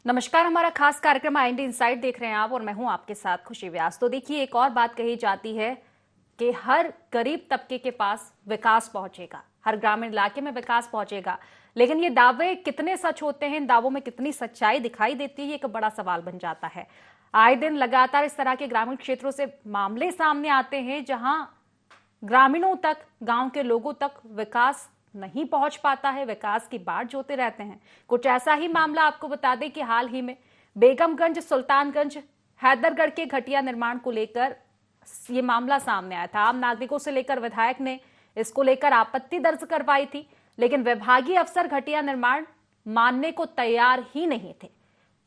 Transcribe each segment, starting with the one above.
नमस्कार। हमारा खास कार्यक्रम आईएनडी इनसाइट देख रहे हैं आप और मैं हूं आपके साथ खुशी व्यास। तो देखिए, एक और बात कही जाती है कि हर गरीब तबके के पास विकास पहुंचेगा, हर ग्रामीण इलाके में विकास पहुंचेगा, लेकिन ये दावे कितने सच होते हैं, इन दावों में कितनी सच्चाई दिखाई देती है, एक बड़ा सवाल बन जाता है। आए दिन लगातार इस तरह के ग्रामीण क्षेत्रों से मामले सामने आते हैं जहां ग्रामीणों तक, गांव के लोगों तक विकास नहीं पहुंच पाता है, विकास की बाट जोते रहते हैं। कुछ ऐसा ही मामला आपको बता दें कि हाल ही में बेगमगंज, सुल्तानगंज, हैदरगढ़ के घटिया निर्माण को लेकर ये मामला सामने आया था। आम नागरिकों से लेकर विधायक ने इसको लेकर आपत्ति दर्ज करवाई थी, लेकिन विभागीय अफसर घटिया निर्माण मानने को तैयार ही नहीं थे।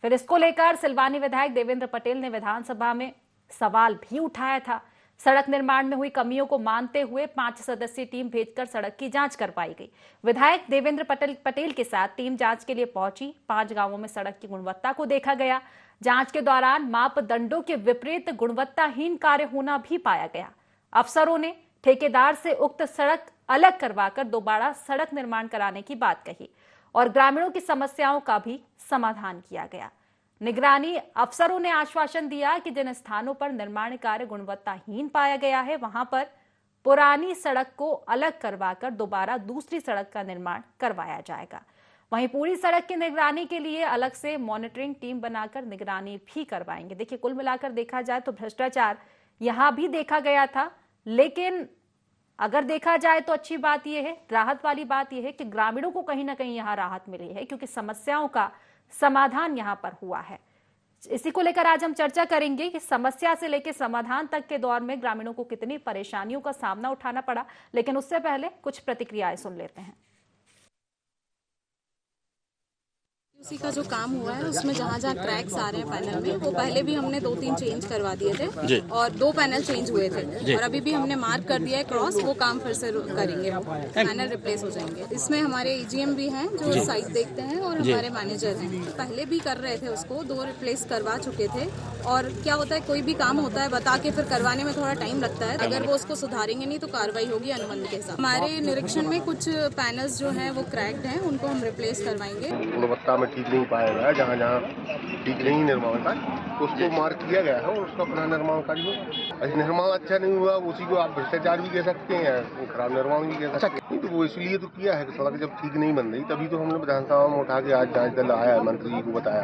फिर इसको लेकर सिलवानी विधायक देवेंद्र पटेल ने विधानसभा में सवाल भी उठाया था। सड़क निर्माण में हुई कमियों को मानते हुए 5 सदस्यीय टीम भेजकर सड़क की जांच करवाई गई। विधायक देवेंद्र पटेल के साथ टीम जांच के लिए पहुंची। 5 गांवों में सड़क की गुणवत्ता को देखा गया। जांच के दौरान मापदंडों के विपरीत गुणवत्ताहीन कार्य होना भी पाया गया। अफसरों ने ठेकेदार से उक्त सड़क अलग करवाकर दोबारा सड़क निर्माण कराने की बात कही और ग्रामीणों की समस्याओं का भी समाधान किया गया। निगरानी अफसरों ने आश्वासन दिया कि जिन स्थानों पर निर्माण कार्य गुणवत्ताहीन पाया गया है, वहां पर पुरानी सड़क को अलग करवाकर दोबारा दूसरी सड़क का निर्माण करवाया जाएगा। वहीं पूरी सड़क की निगरानी के लिए अलग से मॉनिटरिंग टीम बनाकर निगरानी भी करवाएंगे। देखिए, कुल मिलाकर देखा जाए तो भ्रष्टाचार यहां भी देखा गया था, लेकिन अगर देखा जाए तो अच्छी बात यह है, राहत वाली बात यह है कि ग्रामीणों को कहीं ना कहीं यहां राहत मिली है, क्योंकि समस्याओं का समाधान यहां पर हुआ है। इसी को लेकर आज हम चर्चा करेंगे कि समस्या से लेकर समाधान तक के दौर में ग्रामीणों को कितनी परेशानियों का सामना उठाना पड़ा, लेकिन उससे पहले कुछ प्रतिक्रियाएं सुन लेते हैं। उसी का जो काम हुआ है उसमें जहाँ जहाँ क्रैक्स आ रहे हैं पैनल में, वो पहले भी हमने 2-3 चेंज करवा दिए थे और 2 पैनल चेंज हुए थे और अभी भी हमने मार्क कर दिया है क्रॉस, वो काम फिर से करेंगे, पैनल रिप्लेस हो जाएंगे। इसमें हमारे ईजीएम भी हैं जो साइट देखते हैं और हमारे मैनेजर हैं। पहले भी कर रहे थे उसको, 2 रिप्लेस करवा चुके थे। और क्या होता है, कोई भी काम होता है बता के फिर करवाने में थोड़ा टाइम लगता है। अगर वो उसको सुधारेंगे नहीं तो कार्रवाई होगी अनुबंध के साथ। हमारे निरीक्षण में कुछ पैनल्स जो हैं वो क्रैक्ड हैं, उनको हम रिप्लेस करवाएंगे। गुणवत्ता में ठीक नहीं पाया गया, जहाँ जहाँ ठीक नहीं निर्माण था उसको मार्क किया गया है और उसका पुनः निर्माण कार्य होगा। निर्माण अच्छा नहीं हुआ, उसी को आप भ्रष्टाचार भी कह सकते हैं, खराब निर्माण भी कह सकते हैं। तो वो इसलिए तो किया है कि सड़क जब ठीक नहीं बन रही, तभी तो हमने विधानसभा में उठा के आज जांच दल आया, मंत्री जी को बताया,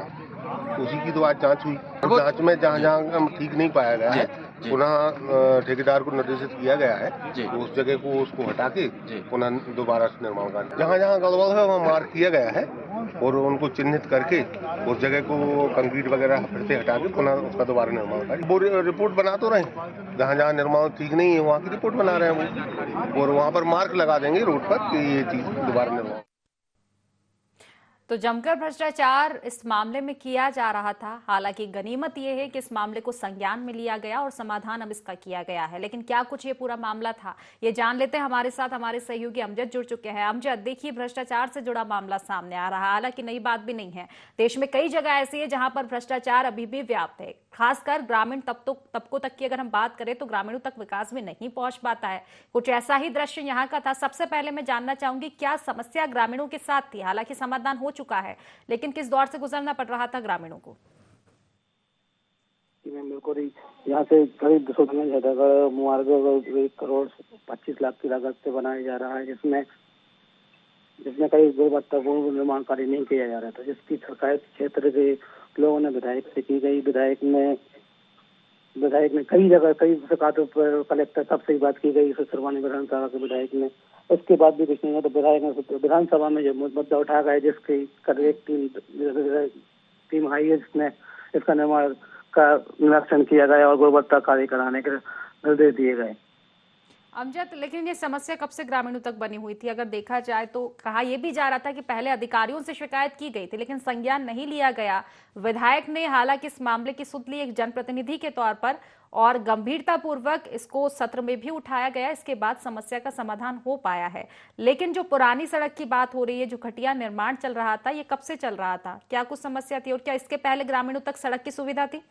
उसी की तो आज जांच हुई। जांच में जहाँ जहाँ ठीक नहीं पाया गया है पुनः ठेकेदार को निर्देशित किया गया है तो उस जगह को उसको हटा के पुनः दोबारा निर्माण कार्य, जहाँ जहाँ गड़बड़ है वहाँ मार्क किया गया है और उनको चिन्हित करके उस जगह को कंक्रीट वगैरह फिर से हटा के पुनः उसका दोबारा निर्माण कार्य। वो रिपोर्ट बना तो रहे, जहाँ जहाँ निर्माण ठीक नहीं है वहाँ की रिपोर्ट बना रहे हैं वो, और वहाँ पर मार्क लगा देंगे रोड पर कि ये चीज दोबारा निर्माण। तो जमकर भ्रष्टाचार इस मामले में किया जा रहा था। हालांकि गनीमत यह है कि इस मामले को संज्ञान में लिया गया और समाधान अब इसका किया गया है। लेकिन क्या कुछ ये पूरा मामला था, ये जान लेते हैं। हमारे साथ हमारे सहयोगी अमजद जुड़ चुके हैं। अमजद, देखिए, भ्रष्टाचार से जुड़ा मामला सामने आ रहा है। हालांकि नई बात भी नहीं है, देश में कई जगह ऐसी है जहां पर भ्रष्टाचार अभी भी व्याप्त है। खासकर ग्रामीण तबकों तक की अगर हम बात करें तो ग्रामीणों तक विकास में नहीं पहुंच पाता है। कुछ ऐसा ही दृश्य यहाँ का था। सबसे पहले मैं जानना चाहूंगी, क्या समस्या ग्रामीणों के साथ थी? हालांकि समाधान हो चुका है, लेकिन किस दौर से गुजरना पड़ रहा था ग्रामीणों को? बिल्कुल ही, यहाँ से करीब 200 का मुआवजा 1 करोड़ 25 लाख की लागत से बनाया जा रहा है, जिसमें कई गुणवत्तापूर्ण निर्माण कार्य नहीं किया जा रहा था, जिसकी शिकायत क्षेत्र के लोगों ने विधायक से की गई। विधायक ने कई जगह कई शिकायतों पर कलेक्टर तक से बात की गई, सिलवानी विधानसभा के विधायक ने। उसके बाद भी कुछ नहीं है तो विधायक ने विधानसभा में जो मुद्दा उठा गया, जिसकी एक टीम आई है, जिसने इसका निर्माण का निरीक्षण किया गया और गुणवत्ता कार्य कराने के निर्देश दिए गए। अमजद, लेकिन ये समस्या कब से ग्रामीणों तक बनी हुई थी? अगर देखा जाए तो कहा यह भी जा रहा था कि पहले अधिकारियों से शिकायत की गई थी, लेकिन संज्ञान नहीं लिया गया। विधायक ने हालांकि इस मामले की सुध ली एक जनप्रतिनिधि के तौर पर और गंभीरतापूर्वक इसको सत्र में भी उठाया गया। इसके बाद समस्या का समाधान हो पाया है। लेकिन जो पुरानी सड़क की बात हो रही है, जो घटिया निर्माण चल रहा था, ये कब से चल रहा था? क्या कुछ समस्या थी और क्या इसके पहले ग्रामीणों तक सड़क की सुविधा थी?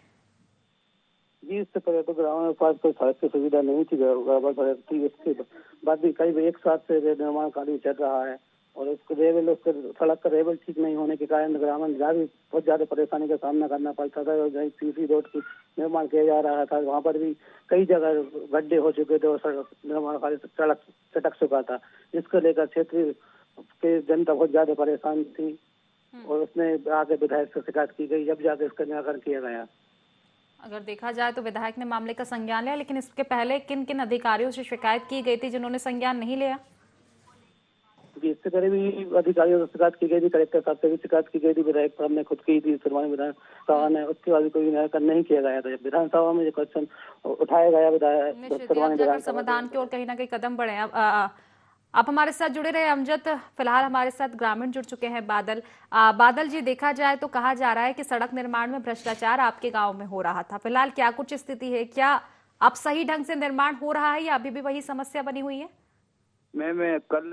जी, इससे पहले तो ग्रामीण के पास कोई सड़क की सुविधा नहीं थी, गड़बड़ थी। इसके बाद भी करीब 1 साल से निर्माण कार्य चल रहा है और उसको उसके सड़क का लेवल ठीक नहीं होने के कारण ग्रामीण भी बहुत ज्यादा परेशानी का सामना करना पड़ता था। और जहाँ सीसी रोड की निर्माण किया जा रहा था वहाँ पर भी कई जगह गड्ढे हो चुके थे और सड़क निर्माण कार्य सड़क चटक चुका था, जिसको लेकर क्षेत्रीय के जनता बहुत ज्यादा परेशान थी और उसने आगे विधायक से शिकायत की गई, जब जाके इसका निराकरण किया गया। अगर देखा जाए तो विधायक ने मामले का संज्ञान लिया, लेकिन इसके पहले किन किन अधिकारियों से शिकायत की गई थी जिन्होंने संज्ञान नहीं लिया? इससे पहले भी अधिकारियों से शिकायत की गई थी, कलेक्टर साहब से भी शिकायत की गई थी, विधायक साहब ने खुद की थी शुरुआती विधानसभा ने, उसके बाद कोई निराकरण नहीं किया गया था। जब विधानसभा में जो क्वेश्चन उठाया गया विधायक समाधान की ओर कहीं ना कहीं कदम बढ़े। आप हमारे साथ जुड़े रहे अमजद। फिलहाल हमारे साथ ग्रामीण जुड़ चुके हैं बादल। बादल जी, देखा जाए तो कहा जा रहा है कि सड़क निर्माण में भ्रष्टाचार आपके गांव में हो रहा था, फिलहाल क्या कुछ स्थिति है? क्या अब सही ढंग से निर्माण हो रहा है या अभी भी वही समस्या बनी हुई है? मैं कल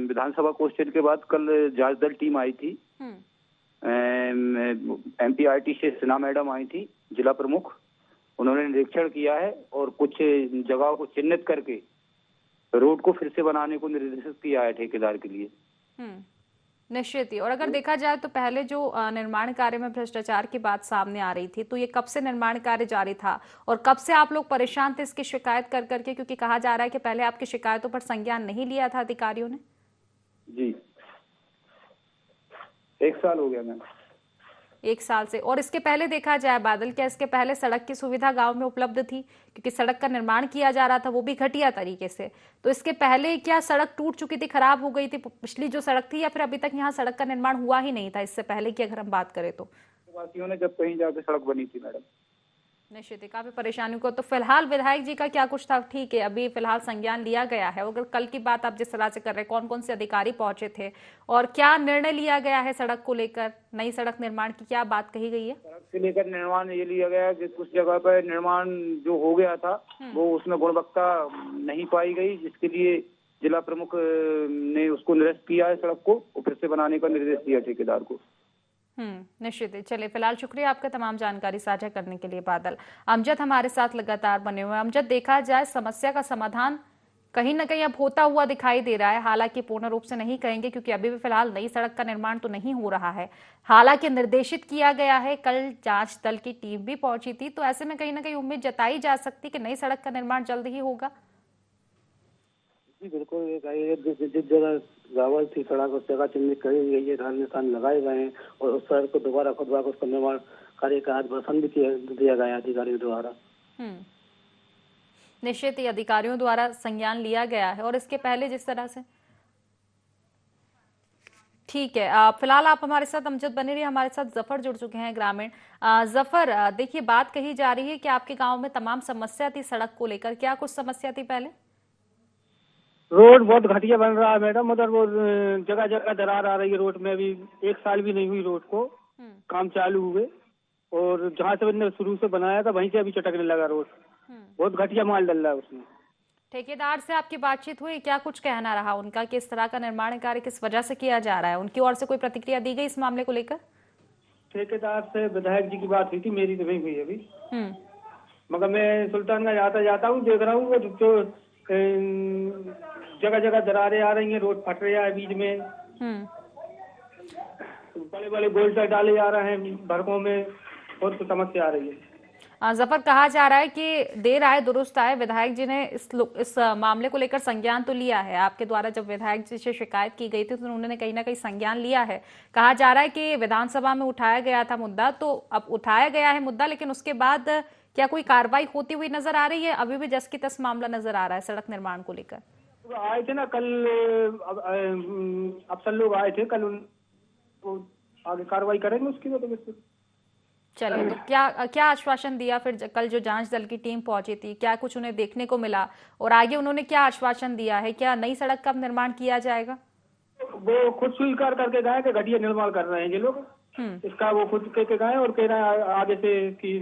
विधानसभा क्वेश्चन के बाद कल जांच दल टीम आई थी, MPRT से सिन्हा मैडम आई थी, जिला प्रमुख। उन्होंने निरीक्षण किया है और कुछ जगहों को चिन्हित करके रोड को फिर से बनाने को निर्देशित किया है ठेकेदार के लिए। निश्चित ही। और अगर देखा जाए तो पहले जो निर्माण कार्य में भ्रष्टाचार की बात सामने आ रही थी, तो ये कब से निर्माण कार्य जारी था और कब से आप लोग परेशान थे इसकी शिकायत कर करके? क्योंकि कहा जा रहा है कि पहले आपकी शिकायतों पर संज्ञान नहीं लिया था अधिकारियों ने। जी, 1 साल हो गया मैम। 1 साल से। और इसके पहले देखा जाए बादल, क्या इसके पहले सड़क की सुविधा गांव में उपलब्ध थी? क्योंकि सड़क का निर्माण किया जा रहा था, वो भी घटिया तरीके से। तो इसके पहले क्या सड़क टूट चुकी थी, खराब हो गई थी पिछली जो सड़क थी, या फिर अभी तक यहाँ सड़क का निर्माण हुआ ही नहीं था इससे पहले की अगर हम बात करें तो? वासियों ने जब कहीं जाके सड़क बनी थी मैडम। निश्चित ही काफी परेशानी को। तो फिलहाल विधायक जी का क्या कुछ था? ठीक है, अभी फिलहाल संज्ञान लिया गया है। अगर कल की बात आप जिस तरह से कर रहे हैं, कौन कौन से अधिकारी पहुंचे थे और क्या निर्णय लिया गया है सड़क को लेकर? नई सड़क निर्माण की क्या बात कही गई है? सड़क से लेकर निर्माण ये लिया गया कि कुछ जगह पर निर्माण जो हो गया था वो उसमें गुणवत्ता नहीं पाई गई, जिसके लिए जिला प्रमुख ने उसको निरस्त किया है सड़क को और फिर से बनाने का निर्देश दिया ठेकेदार को। निश्चित ही। चलिए, फिलहाल शुक्रिया आपका तमाम जानकारी साझा करने के लिए बादल। अमजद हमारे साथ लगातार बने हुए हैं। अमजद, देखा जाए समस्या का समाधान कहीं ना कहीं अब होता हुआ दिखाई दे रहा है, हालांकि पूर्ण रूप से नहीं कहेंगे क्योंकि अभी भी फिलहाल नई सड़क का निर्माण तो नहीं हो रहा है। हालांकि निर्देशित किया गया है, कल जांच दल की टीम भी पहुंची थी, तो ऐसे में कहीं ना कहीं उम्मीद जताई जा सकती कि नई सड़क का निर्माण जल्द ही होगा। जी बिल्कुल, जिस जगह गावल थी सड़क उस जगह चिन्हित करी गई है, ढाल निशान लगाए गए हैं और उस सड़क को दोबारा खुदवा कर उसका निर्माण कार्य का आश्वासन भी दिया गया अधिकारियों द्वारा। निश्चित ही अधिकारियों द्वारा संज्ञान लिया गया है। और इसके पहले जिस तरह से, ठीक है, फिलहाल आप हमारे साथ अमजद बने रहिए। हमारे साथ जफर जुड़ चुके हैं ग्रामीण। जफर, देखिए बात कही जा रही है कि आपके गांव में तमाम समस्या थी सड़क को लेकर, क्या कुछ समस्या थी पहले? रोड बहुत घटिया बन रहा है मैडम, उधर वो जगह जगह दरार आ रही है रोड में। अभी 1 साल भी नहीं हुई रोड को काम चालू हुए, और जहाँ से मैंने शुरू से बनाया था वहीं से अभी चटकने लगा रोड। बहुत घटिया माल डल रहा है उसमें। ठेकेदार से आपकी बातचीत हुई, क्या कुछ कहना रहा उनका कि इस तरह का निर्माण कार्य किस वजह से किया जा रहा है? उनकी ओर से कोई प्रतिक्रिया दी गई इस मामले को लेकर? ठेकेदार से विधायक जी की बात हुई थी, मेरी तो नहीं हुई अभी। मगर मैं सुल्तानगंज जाता हूँ, देख रहा हूँ जो जगह जगह दरारें आ रही हैं, रोड फट रहा है बीच में, बड़े बड़े बोल्टर डाले जा रहे हैं भड़कों में, बहुत समस्या आ रही है। जफर, कहा जा रहा है कि देर आए दुरुस्त आए, विधायक जी ने इस मामले को लेकर संज्ञान तो लिया है। आपके द्वारा जब विधायक जी से शिकायत की गई थी तो उन्होंने कहीं ना कहीं संज्ञान लिया है। कहा जा रहा है कि विधानसभा में उठाया गया था मुद्दा, तो अब उठाया गया है मुद्दा, लेकिन उसके बाद क्या कोई कार्रवाई होती हुई नजर आ रही है? अभी भी जस की तस मामला नजर आ रहा है सड़क निर्माण को लेकर? आए थे ना कल, अफसर लोग आए थे कल, आगे कार्रवाई करेंगे उसकी वजह से। चलिए, तो क्या आश्वासन दिया फिर कल जो जांच दल की टीम पहुंची थी? क्या कुछ उन्हें देखने को मिला और आगे उन्होंने क्या आश्वासन दिया है? क्या नई सड़क का निर्माण किया जाएगा? वो खुद स्वीकार करके गए कि घटिया निर्माण कर रहे हैं ये लोग, इसका वो खुद कह के गए और कह रहे हैं आगे से की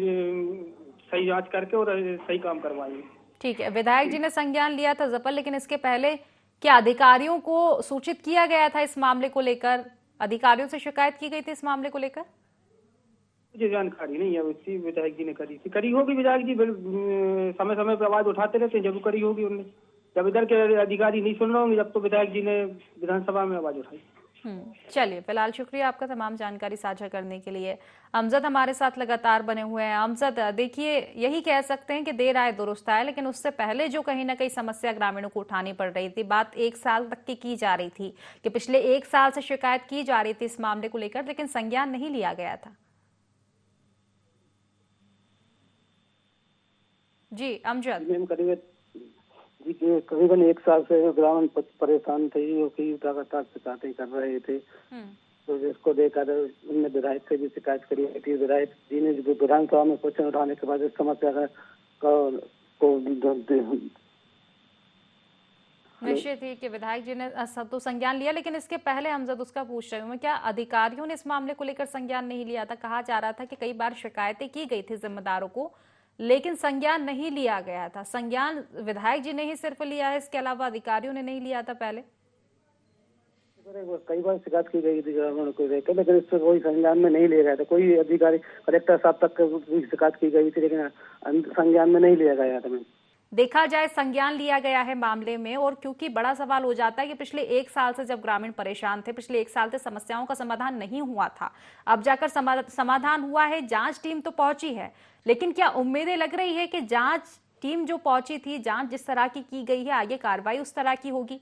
सही जांच करके और सही काम करवाएंगे। ठीक है, विधायक जी ने संज्ञान लिया था जफर, लेकिन इसके पहले क्या अधिकारियों को सूचित किया गया था इस मामले को लेकर? अधिकारियों से शिकायत की गई थी इस मामले को लेकर? मुझे जानकारी नहीं है, उसकी विधायक जी ने करी होगी। विधायक जी समय समय पर आवाज उठाते रहते हैं, जरूर करी होगी उनने। जब इधर के अधिकारी नहीं सुन रहे होंगे जब तो विधायक जी ने विधानसभा में आवाज उठाई। चलिए, फिलहाल शुक्रिया आपका तमाम जानकारी साझा करने के लिए। अमजद हमारे साथ लगातार बने हुए हैं। अमजद, देखिए, यही कह सकते हैं कि देर आए दुरुस्त आए, लेकिन उससे पहले जो कहीं ना कहीं समस्या ग्रामीणों को उठानी पड़ रही थी, बात 1 साल तक की जा रही थी कि पिछले 1 साल से शिकायत की जा रही थी इस मामले को लेकर, लेकिन संज्ञान नहीं लिया गया था। जी अमजद। करीबन 1 साल से ग्रामीण परेशान थे, लगातार शिकायतें कर रहे थे। तो जिसको देखकर उनने विधायक से भी शिकायत करी थी। विधायक जी ने विधानसभा में क्वेश्चन उठाने के बाद इस समस्या को निश्चित ही कि विधायक जी ने तो संज्ञान लिया, लेकिन इसके पहले अमजद उसका पूछ रही हूँ मैं, क्या अधिकारियों ने इस मामले को लेकर संज्ञान नहीं लिया था? कहा जा रहा था कि कई बार शिकायतें की गई थी जिम्मेदारों को, लेकिन संज्ञान नहीं लिया गया था। संज्ञान विधायक जी ने ही सिर्फ लिया है, इसके अलावा अधिकारियों ने नहीं लिया था पहले? कई बार शिकायत की गई थी ग्रामीणों को लेकर, लेकिन इससे कोई संज्ञान में नहीं लिया गया था। कोई अधिकारी, कलेक्टर साहब तक शिकायत की गई थी, लेकिन संज्ञान में नहीं लिया गया था। देखा जाए संज्ञान लिया गया है मामले में, और क्योंकि बड़ा सवाल हो जाता है कि पिछले 1 साल से जब ग्रामीण परेशान थे, पिछले 1 साल से समस्याओं का समाधान नहीं हुआ था, अब जाकर समाधान हुआ है। जांच टीम तो पहुंची है, लेकिन क्या उम्मीदें लग रही है कि जांच टीम जो पहुंची थी, जांच जिस तरह की गई है, आगे कार्रवाई उस तरह की होगी?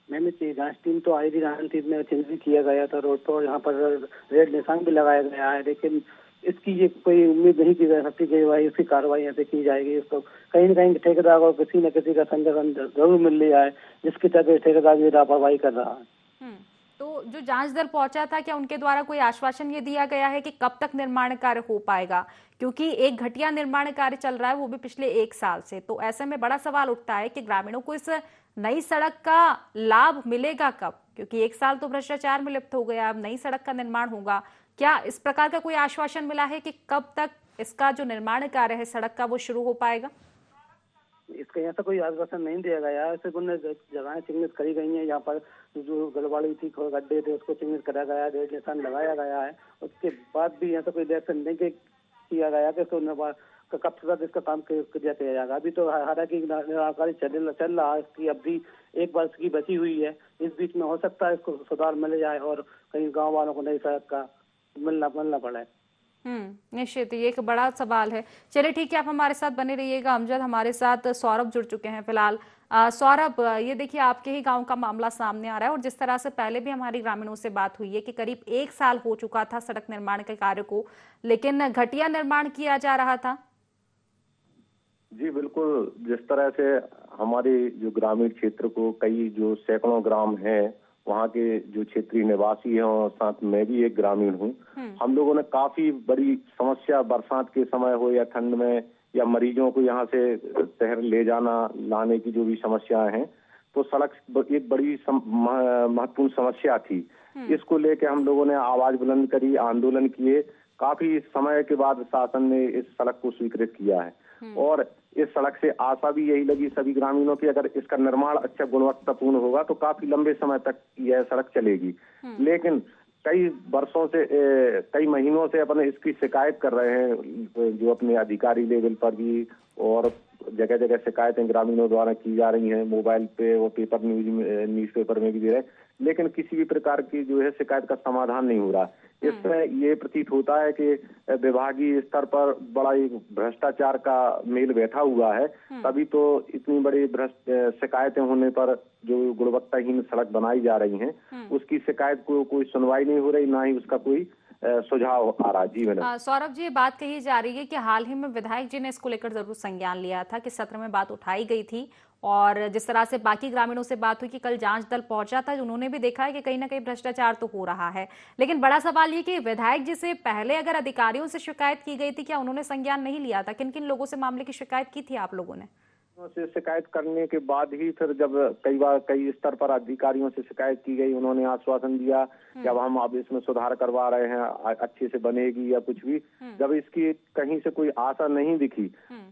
मैंने जांच टीम तो आई थी, जांच टीम में चेंज भी किया गया था रोड पर, यहाँ पर रेड निशान भी लगाया गया है, लेकिन इसकी ये कोई उम्मीद नहीं की जा सकती कि भाई इसकी कार्रवाई यहाँ पे की जाएगी। इसको कहीं न कहीं ठेकेदार को किसी न किसी का संज्ञान जरूर मिल रहा है, जिसके तहत ठेकेदार भी लापरवाही कर रहा है। तो जो जांच दल पहुंचा था, क्या उनके द्वारा कोई आश्वासन ये दिया गया है कि कब तक निर्माण कार्य हो पाएगा? क्योंकि एक घटिया निर्माण कार्य चल रहा है, वो भी पिछले 1 साल से। तो ऐसे में बड़ा सवाल उठता है कि ग्रामीणों को इस नई सड़क का लाभ मिलेगा कब? क्योंकि 1 साल तो भ्रष्टाचार में लिप्त हो गया, अब नई सड़क का निर्माण होगा। क्या इस प्रकार का कोई आश्वासन मिला है कि कब तक इसका जो निर्माण कार्य है सड़क का, वो शुरू हो पाएगा? इसका यहाँ से कोई आश्वासन नहीं दिया गया है। सिर्फ उन्हें जगहें चिन्हित करी गई हैं, यहाँ पर जो गड़बड़ी थी, गड्ढे थे, उसको चिन्हित करा गया है, रेड निशान लगाया गया है। उसके बाद भी यहाँ से कोई रिएक्शन नहीं किया गया कि कब तक इसका काम किया जाएगा। अभी तो हालांकि कार्य चल रहा है, इसकी अवधि 1 वर्ष की बची हुई है। इस बीच में हो सकता है इसको सुधार मिल जाए और कहीं गाँव वालों को नई सड़क का मिलना पड़े। निश्चित ये एक बड़ा सवाल है। चलिए ठीक है, आप हमारे साथ बने रहिएगा। अमजद, हमारे साथ सौरभ जुड़ चुके हैं फिलहाल। सौरभ, ये देखिए, आपके ही गांव का मामला सामने आ रहा है, और जिस तरह से पहले भी हमारी ग्रामीणों से बात हुई है कि करीब 1 साल हो चुका था सड़क निर्माण के कार्य को, लेकिन घटिया निर्माण किया जा रहा था। जी बिल्कुल, जिस तरह से हमारे जो ग्रामीण क्षेत्र को कई जो सैकड़ों ग्राम हैं, वहाँ के जो क्षेत्रीय निवासी हैं और साथ मैं भी एक ग्रामीण हूँ, हम लोगों ने काफी बड़ी समस्या, बरसात के समय हो या ठंड में, या मरीजों को यहाँ से शहर ले जाना लाने की जो भी समस्याएं हैं, तो सड़क एक बड़ी महत्वपूर्ण समस्या थी। इसको लेके हम लोगों ने आवाज बुलंद करी, आंदोलन किए। काफी समय के बाद शासन ने इस सड़क को स्वीकृत किया है, और इस सड़क से आशा भी यही लगी सभी ग्रामीणों की, अगर इसका निर्माण अच्छा गुणवत्तापूर्ण होगा तो काफी लंबे समय तक यह सड़क चलेगी। लेकिन कई वर्षों से, कई महीनों से अपने इसकी शिकायत कर रहे हैं, जो अपने अधिकारी लेवल पर भी, और जगह जगह शिकायतें ग्रामीणों द्वारा की जा रही हैं, मोबाइल पे और पेपर न्यूज़पेपर में भी दे रहे हैं, लेकिन किसी भी प्रकार की जो है शिकायत का समाधान नहीं हो रहा। इससे ये प्रतीत होता है कि विभागीय स्तर पर बड़ा एक भ्रष्टाचार का मेल बैठा हुआ है, तभी तो इतनी बड़ी शिकायतें होने पर जो गुणवत्ताहीन सड़क बनाई जा रही हैं, उसकी शिकायत को कोई सुनवाई नहीं हो रही, ना ही उसका कोई सुझाव आ रहा। जी मैडम। सौरभ जी, ये बात कही जा रही है कि हाल ही में विधायक जी ने इसको लेकर जरूर संज्ञान लिया था, कि सत्र में बात उठाई गई थी, और जिस तरह से बाकी ग्रामीणों से बात हुई कि कल जांच दल पहुंचा था, उन्होंने भी देखा है कि कहीं ना कहीं भ्रष्टाचार तो हो रहा है। लेकिन बड़ा सवाल ये कि विधायक जी से पहले अगर अधिकारियों से शिकायत की गई थी, क्या उन्होंने संज्ञान नहीं लिया था? किन किन लोगों से मामले की शिकायत की थी आप लोगों ने? से शिकायत करने के बाद ही फिर जब कई स्तर पर अधिकारियों से शिकायत की गई, उन्होंने आश्वासन दिया कि अब हम अब इसमें सुधार करवा रहे हैं, अच्छे से बनेगी या कुछ भी। जब इसकी कहीं से कोई आशा नहीं दिखी,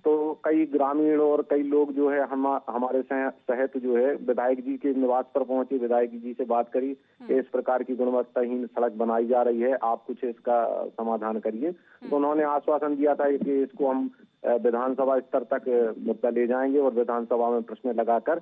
तो कई ग्रामीण और कई लोग जो है हमारे सहित जो है विधायक जी के निवास पर पहुंचे, विधायक जी से बात करी कि इस प्रकार की गुणवत्ताहीन सड़क बनाई जा रही है, आप कुछ इसका समाधान करिए। तो उन्होंने आश्वासन दिया था कि इसको हम विधानसभा स्तर तक मुद्दा ले जाएंगे और विधानसभा में प्रश्न लगाकर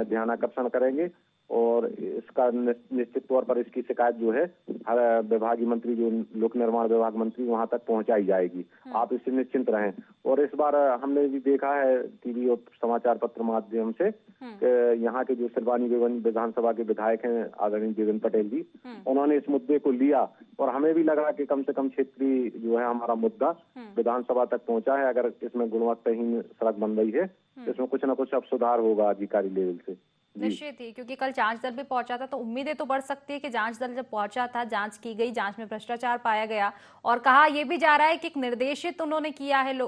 ध्यानाकर्षण करेंगे और इसका निश्चित तौर पर इसकी शिकायत जो है हर विभागीय मंत्री, जो लोक निर्माण विभाग मंत्री, वहां तक पहुंचाई जाएगी। आप इससे निश्चिंत रहें। और इस बार हमने भी देखा है टीवी और समाचार पत्र माध्यम से कि यहाँ के जो सिलवानी विधानसभा के विधायक हैं आदरणीय देवेंद्र पटेल जी, उन्होंने इस मुद्दे को लिया और हमें भी लगा कि कम से कम क्षेत्रीय जो है हमारा मुद्दा विधानसभा तक पहुंचा है। अगर इसमें गुणवत्ताहीन सड़क बन रही है तो इसमें कुछ न कुछ अब सुधार होगा अधिकारी लेवल से। निश्चित ही, क्योंकि कल जांच दल भी पहुंचा था तो उम्मीदें तो बढ़ सकती है कि जांच दल जब पहुंचा था, जांच की गई, जांच में भ्रष्टाचार पाया गया और कहा यह भी जा रहा है कि एक निर्देशित उन्होंने किया है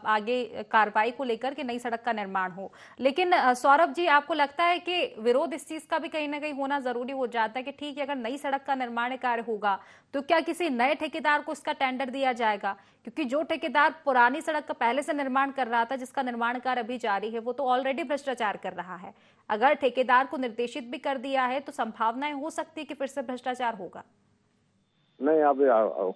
आगे कार्रवाई को लेकर कि नई सड़क का निर्माण हो। लेकिन सौरभ जी, आपको लगता है कि विरोध इस चीज का भी कहीं ना कहीं होना जरूरी हो जाता है कि ठीक है, अगर नई सड़क का निर्माण कार्य होगा तो क्या किसी नए ठेकेदार को इसका टेंडर दिया जाएगा? क्योंकि जो ठेकेदार पुरानी सड़क का पहले से निर्माण कर रहा था, जिसका निर्माण कार्य अभी जारी है, वो तो ऑलरेडी भ्रष्टाचार कर रहा है। अगर ठेकेदार को निर्देशित भी कर दिया है तो संभावनाएं हो सकती है कि फिर से भ्रष्टाचार होगा। नहीं, अब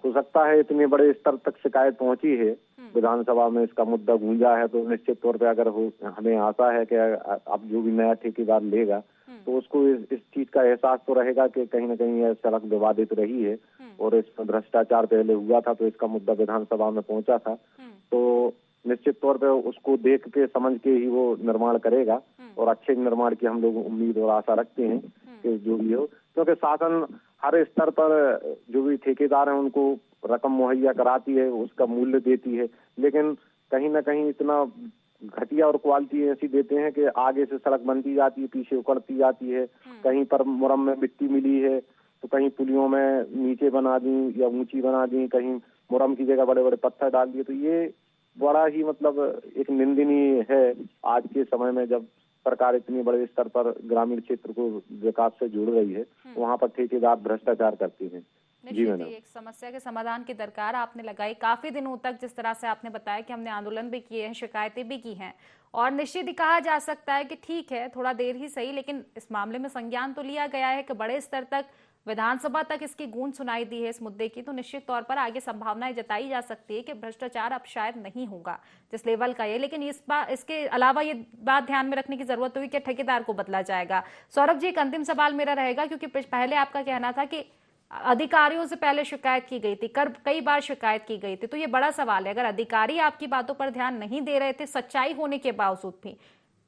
हो सकता है इतने बड़े स्तर तक शिकायत पहुंची है, विधानसभा में इसका मुद्दा गूंजा है, तो निश्चित तौर पे अगर हमें आशा है कि अब जो भी नया ठेकेदार लेगा तो उसको इस चीज का एहसास तो रहेगा कि कहीं ना कहीं यह सड़क विवादित रही है और इसमें भ्रष्टाचार पहले हुआ था, तो इसका मुद्दा विधानसभा में पहुंचा था, तो निश्चित तौर पे उसको देख के समझ के ही वो निर्माण करेगा और अच्छे निर्माण की हम लोग उम्मीद और आशा रखते हैं कि जो भी हो, क्योंकि शासन हर स्तर पर जो भी ठेकेदार हैं उनको रकम मुहैया कराती है, उसका मूल्य देती है, लेकिन कहीं ना कहीं इतना घटिया और क्वालिटी ऐसी देते हैं कि आगे से सड़क बनती जाती है, पीछे उखड़ती जाती है। कहीं पर मुरम में मिट्टी मिली है तो कहीं पुलियों में नीचे बना दी या ऊंची बना दी, कहीं मुरम की जगह बड़े बड़े पत्थर डाल दिए। तो ये बड़ा ही मतलब एक निंदनीय है आज के समय में, जब सरकार इतने बड़े स्तर पर ग्रामीण क्षेत्र को विकास से जोड़ रही है, वहाँ पर ठेकेदार भ्रष्टाचार करते हैं। जी मैडम, एक समस्या के समाधान की दरकार आपने लगाई काफी दिनों तक, जिस तरह से आपने बताया कि हमने आंदोलन भी किए हैं, शिकायतें भी की हैं और निश्चित ही कहा जा सकता है कि ठीक है, थोड़ा देर ही सही, लेकिन इस मामले में संज्ञान तो लिया गया है कि बड़े स्तर तक विधानसभा तक इसकी गूंज सुनाई दी है इस मुद्दे की, तो निश्चित तौर पर आगे संभावनाएं जताई जा सकती है कि भ्रष्टाचार अब शायद नहीं होगा जिस लेवल का ये। लेकिन इसके अलावा ये बात ध्यान में रखने की जरूरत होगी कि ठेकेदार को बदला जाएगा। सौरभ जी, एक अंतिम सवाल मेरा रहेगा, क्योंकि पहले आपका कहना था कि अधिकारियों से पहले शिकायत की गई थी, कई बार शिकायत की गई थी, तो ये बड़ा सवाल है, अगर अधिकारी आपकी बातों पर ध्यान नहीं दे रहे थे सच्चाई होने के बावजूद भी,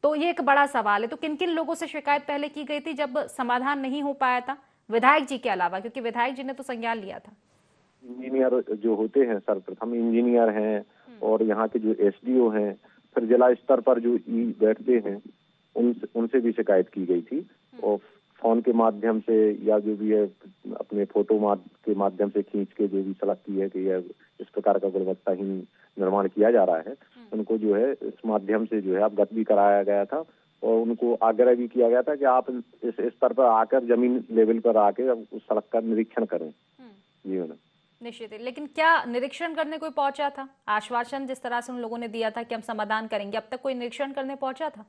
तो ये एक बड़ा सवाल है। तो किन किन लोगों से शिकायत पहले की गई थी जब समाधान नहीं हो पाया था, विधायक जी के अलावा? क्योंकि विधायक जी ने तो संज्ञान लिया था। इंजीनियर जो होते हैं, सर्वप्रथम इंजीनियर हैं और यहाँ के जो एसडीओ हैं, फिर जिला स्तर पर जो बैठते हैं उनसे भी शिकायत की गई थी और फोन के माध्यम से या जो भी है अपने फोटो के माध्यम से खींच के जो भी सलाह की है कि यह इस प्रकार का गुणवत्ताहीन निर्माण किया जा रहा है, उनको जो है इस माध्यम से जो है अवगत भी कराया गया था और उनको आग्रह भी किया गया था कि आप इस स्तर पर आकर जमीन लेवल पर आके उस सड़क का निरीक्षण करें। जी मैडम, निश्चित है। लेकिन क्या निरीक्षण करने कोई पहुंचा था? आश्वासन जिस तरह से उन लोगों ने दिया था कि हम समाधान करेंगे, अब तक कोई निरीक्षण करने पहुंचा था?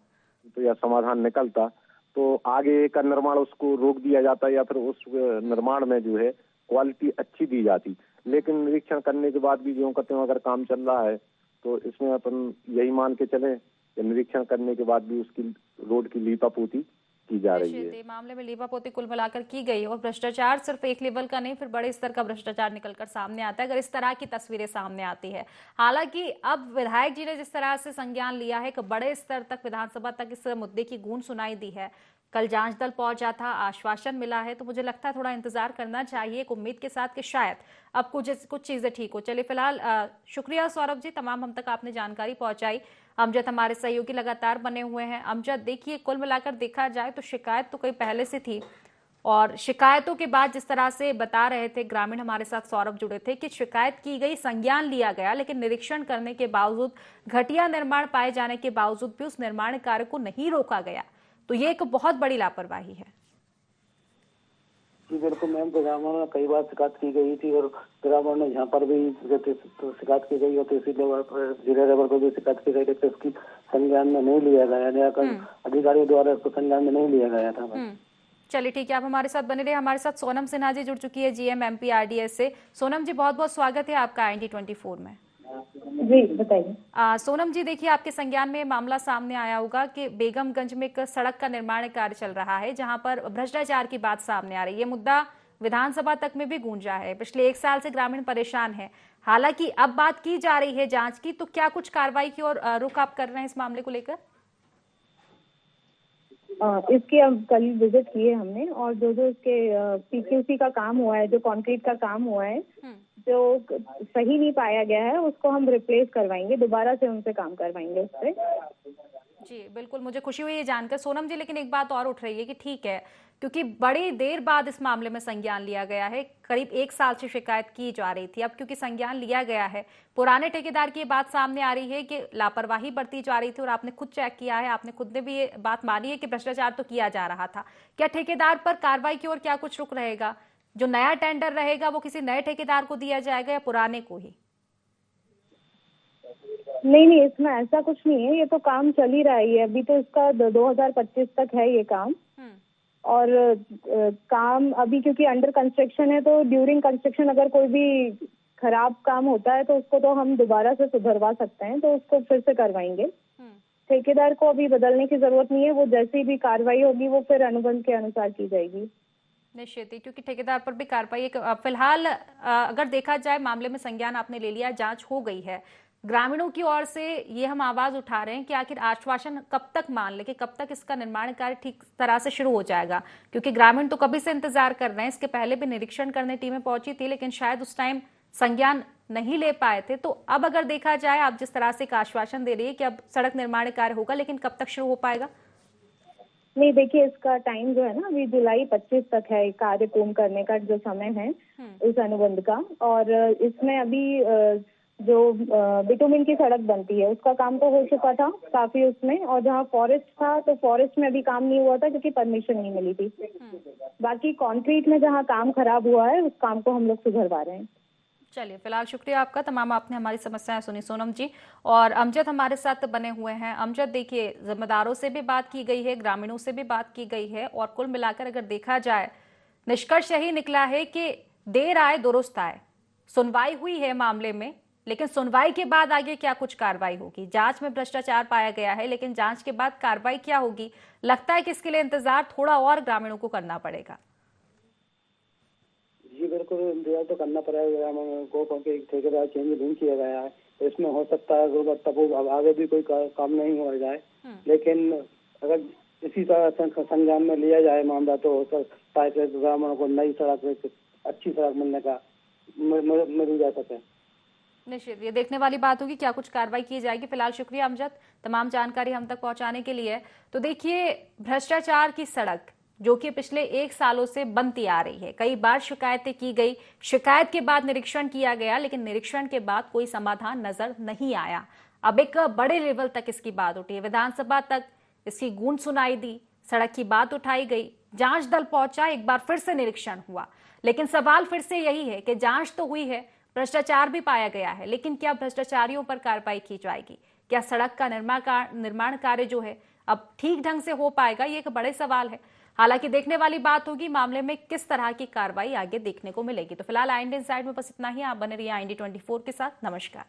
तो यह समाधान निकलता तो आगे का निर्माण उसको रोक दिया जाता या फिर उस निर्माण में जो है क्वालिटी अच्छी दी जाती। लेकिन निरीक्षण करने के बाद भी जो कहते हैं अगर काम चल रहा है तो इसमें अपन यही मान के चले कि निरीक्षण करने के बाद भी उसकी रोड की लीपापोती की जा रही है। मामले में लीपापोती कुल मिलाकर की गई और भ्रष्टाचार सिर्फ एक लेवल का नहीं, फिर बड़े स्तर का भ्रष्टाचार निकलकर सामने आता है अगर इस तरह की तस्वीरें सामने आती है। हालांकि अब विधायक जी ने जिस तरह से संज्ञान लिया है कि बड़े स्तर तक विधानसभा तक इस मुद्दे की गूंज सुनाई दी है, कल जांच दल पहुंचा था, आश्वासन मिला है, तो मुझे लगता है थोड़ा इंतजार करना चाहिए एक उम्मीद के साथ कि शायद अब कुछ चीजें ठीक हो। चलिए फिलहाल शुक्रिया सौरभ जी, तमाम हम तक आपने जानकारी पहुंचाई। अमजद हमारे सहयोगी लगातार बने हुए हैं। अमजद, देखिए कुल मिलाकर देखा जाए तो शिकायत तो कई पहले से थी और शिकायतों के बाद जिस तरह से बता रहे थे ग्रामीण हमारे साथ सौरभ जुड़े थे कि शिकायत की गई, संज्ञान लिया गया, लेकिन निरीक्षण करने के बावजूद, घटिया निर्माण पाए जाने के बावजूद भी उस निर्माण कार्य को नहीं रोका गया, तो ये एक बहुत बड़ी लापरवाही है। जी बिल्कुल मैम, ग्रामीण में कई बार शिकायत की गई थी और ग्रामीण ने यहाँ पर भी शिकायत की गई और तहसील लेवल पर, जिला लेवल पर भी शिकायत की गई, लेकिन उसकी संज्ञान में नहीं लिया गया, अधिकारियों द्वारा उसको संज्ञान में नहीं लिया गया था। चलिए ठीक है, आप हमारे साथ बने रहे। हमारे साथ सोनम सिन्हा जी जुड़ चुकी है GM MPRDS से। सोनम जी, बहुत बहुत स्वागत है आपका IND24 में। जी बताइए। सोनम जी, देखिए आपके संज्ञान में मामला सामने आया होगा कि बेगमगंज में एक सड़क का निर्माण कार्य चल रहा है जहां पर भ्रष्टाचार की बात सामने आ रही है। ये मुद्दा विधानसभा तक में भी गूंजा है। पिछले 1 साल से ग्रामीण परेशान है। हालांकि अब बात की जा रही है जांच की, तो क्या कुछ कार्रवाई की और रुख आप कर रहे हैं इस मामले को लेकर? इसकी अब कल विजिट किए हमने, और जो जो इसके पीक्यूसी का काम हुआ है, जो कंक्रीट का काम हुआ है, जो सही नहीं पाया गया है, उसको हम रिप्लेस करवाएंगे, दोबारा से उनसे काम करवाएंगे उस पर। जी बिल्कुल, मुझे खुशी हुई ये जानकर सोनम जी। लेकिन एक बात और उठ रही है कि ठीक है, क्योंकि बड़ी देर बाद इस मामले में संज्ञान लिया गया है, करीब 1 साल से शिकायत की जा रही थी। अब क्योंकि संज्ञान लिया गया है, पुराने ठेकेदार की बात सामने आ रही है कि लापरवाही बरती जा रही थी, और आपने खुद चेक किया है, आपने खुद ने भी ये बात मानी है कि भ्रष्टाचार तो किया जा रहा था। क्या ठेकेदार पर कार्रवाई की और क्या कुछ रुख रहेगा? जो नया टेंडर रहेगा वो किसी नए ठेकेदार को दिया जाएगा या पुराने को ही? नहीं, इसमें ऐसा कुछ नहीं है, ये तो काम चल ही रहा है। अभी तो इसका 2025 तक है ये काम, और काम अभी क्योंकि अंडर कंस्ट्रक्शन है, तो ड्यूरिंग कंस्ट्रक्शन अगर कोई भी खराब काम होता है तो उसको तो हम दोबारा से सुधरवा सकते हैं, तो उसको फिर से करवाएंगे। ठेकेदार को अभी बदलने की जरूरत नहीं है, वो जैसी भी कार्रवाई होगी वो फिर अनुबंध के अनुसार की जाएगी। निश्चित ही, क्योंकि ठेकेदार पर भी कार्रवाई फिलहाल अगर देखा जाए, मामले में संज्ञान आपने ले लिया, जांच हो गई है। ग्रामीणों की ओर से ये हम आवाज उठा रहे हैं कि आखिर आश्वासन कब तक मान ले, कि कब तक इसका निर्माण कार्य ठीक तरह से शुरू हो जाएगा, क्योंकि ग्रामीण तो कभी से इंतजार कर रहे हैं। इसके पहले भी निरीक्षण करने टीमें पहुंची थी, लेकिन शायद उस टाइम संज्ञान नहीं ले पाए थे। तो अब अगर देखा जाए, आप जिस तरह से एक आश्वासन दे रही है कि अब सड़क निर्माण कार्य होगा, लेकिन कब तक शुरू हो पाएगा? नहीं, देखिए इसका टाइम जो है ना, अभी जुलाई 25 तक है कार्य पूर्ण करने का जो समय है इस अनुबंध का। और इसमें अभी जो बिटुमिन की सड़क बनती है उसका काम तो हो चुका था काफी उसमें, और जहाँ फॉरेस्ट था तो फॉरेस्ट में अभी काम नहीं हुआ था क्योंकि परमिशन नहीं मिली थी। बाकी कंक्रीट में जहाँ काम खराब हुआ है उस काम को हम लोग सुधरवा रहे हैं। चलिए, फिलहाल शुक्रिया आपका, तमाम आपने हमारी समस्याएं सुनी सोनम जी। और अमजद हमारे साथ बने हुए हैं। अमजद, देखिए जिम्मेदारों से भी बात की गई है, ग्रामीणों से भी बात की गई है, और कुल मिलाकर अगर देखा जाए निष्कर्ष यही निकला है कि देर आए दुरुस्त आए। सुनवाई हुई है मामले में, लेकिन सुनवाई के बाद आगे क्या कुछ कार्रवाई होगी? जांच में भ्रष्टाचार पाया गया है, लेकिन जांच के बाद कार्रवाई क्या होगी? लगता है कि इसके लिए इंतजार थोड़ा और ग्रामीणों को करना पड़ेगा। जी बिल्कुल, इंतजार तो करना पड़ेगा ग्रामीणों को, क्योंकि ठेकेदार चेंज नहीं किया गया है, तो इसमें हो सकता है गुणवत्तापूर्ण आगे भी कोई काम नहीं हो जाए। लेकिन अगर इसी तरह संज्ञान में लिया जाए मामला, तो हो सकता है कि ग्रामीणों को नई सड़क, अच्छी सड़क मिलने का मिल जा सके। निश्चित, ये देखने वाली बात होगी क्या कुछ कार्रवाई की जाएगी। फिलहाल शुक्रिया अमजद, तमाम जानकारी हम तक पहुंचाने के लिए। तो देखिए, भ्रष्टाचार की सड़क जो कि पिछले 1 सालों से बनती आ रही है, कई बार शिकायतें की गई, शिकायत के बाद निरीक्षण किया गया, लेकिन निरीक्षण के बाद कोई समाधान नजर नहीं आया। अब एक बड़े लेवल तक इसकी बात उठी है, विधानसभा तक इसकी गूंज सुनाई दी, सड़क की बात उठाई गई, जांच दल पहुंचा, एक बार फिर से निरीक्षण हुआ। लेकिन सवाल फिर से यही है कि जांच तो हुई है, भ्रष्टाचार भी पाया गया है, लेकिन क्या भ्रष्टाचारियों पर कार्रवाई की जाएगी? क्या सड़क का निर्माण कार्य जो है अब ठीक ढंग से हो पाएगा? ये एक बड़े सवाल है। हालांकि देखने वाली बात होगी मामले में किस तरह की कार्रवाई आगे देखने को मिलेगी। तो फिलहाल IND इनसाइड में बस इतना ही। आप बने रहिए IND 24 के साथ। नमस्कार।